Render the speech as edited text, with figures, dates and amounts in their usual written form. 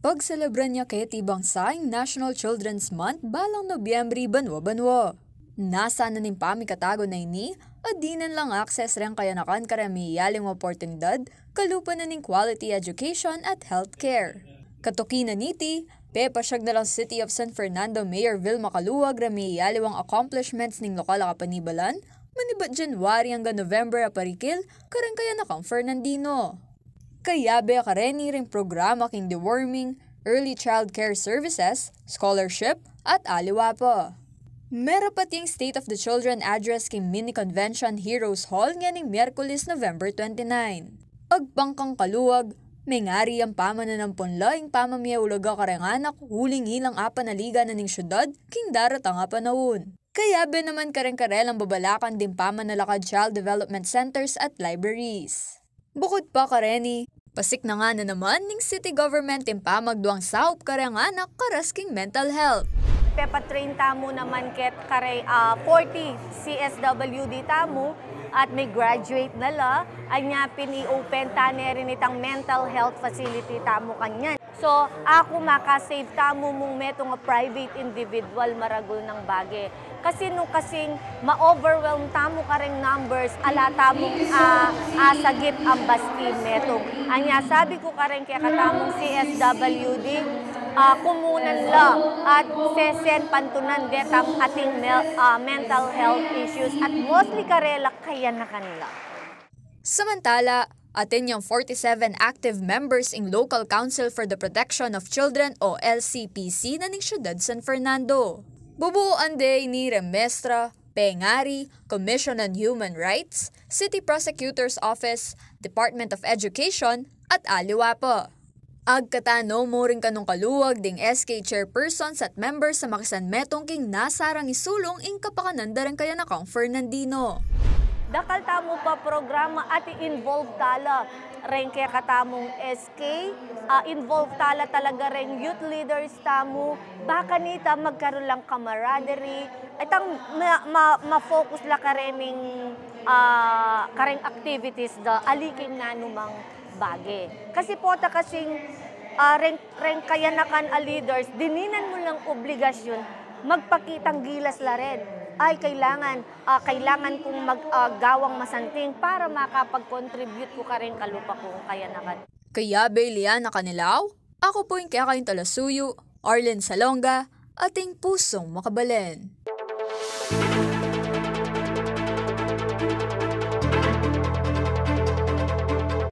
Pagselebran niya kay tibang saing National Children's Month balang Nobyembre banwa-banwa. Nasa na ning pami katago na ini, adinan lang access rin kaya nakan karamiyaling oportunidad, kalupa na ning quality education at healthcare. Katuki na niti, pepasyag na lang City of San Fernando Mayor Vilma Caluag ramiyaliwang accomplishments ning lokal kapanibalan, manibat January hanggang November aparikil, karang kaya nakang Fernandino. Kayabe kareni ring programa king deworming, early child care services, scholarship, at aliwa pa. Meron pati yung State of the Children address king mini convention Heroes Hall nganing Miyerkules November 29. Agpangkang kaluwag, may ngari ang pamananampon laing pamamiyawulaga karenganak huling ilang apa na liga na ning syudad king daratang nga panahon. Kayabe naman kareng-karelang babalakan din pamanalakad child development centers at libraries. Bukod pa kareni, pasik na nga na naman ning city government impamagduang saup karenganak karasking mental health. Pepatrain tamo naman ket kare 40 CSWD tamo at may graduate nala anya pini-open tanerin itang mental health facility tamo kanyan. So ako makasave tamo mong meto nga private individual maragul ng bage. Kasi nung kasing ma-overwhelm tamo kareng numbers ala tamong asagip ang baskin metong. Anya sabi ko kareng kaya katamong CSWD kumunan la at sesen pantunan detang ating mental health issues at mostly karela kaya na kanila. Samantala, atin yung 47 active members in Local Council for the Protection of Children o LCPC na ning Siyudad San Fernando. Bubuuan day ni Remestra, Pengari, Commission on Human Rights, City Prosecutor's Office, Department of Education, at aliwa pa. Agkatano mo rin kanong kaluwag ding SK chairpersons at members sa Makisan Metong king nasarang isulong ing kapakanandaran kaya na kang Fernandino. Dakal tamo pa programa at i-involve tala rin kaya katamong SK, involve tala talaga rin youth leaders tamo, baka nita magkaroon lang camaraderie, itang ma-focus la ka rin kareng activities da aliking nanumang bage. Kasi po ta kasing ren kaya nakan a leaders, dininan mo lang obligasyon, magpakitang gilas la rin. Ay kailangan kong maggawang masanting para makapag-contribute ko ka rin kalupa kong kaya nakan. Kaya Beliana Kanilaw, ako po yung kaya kayong Talasuyo, Arlen Salonga, ating pusong makabalen.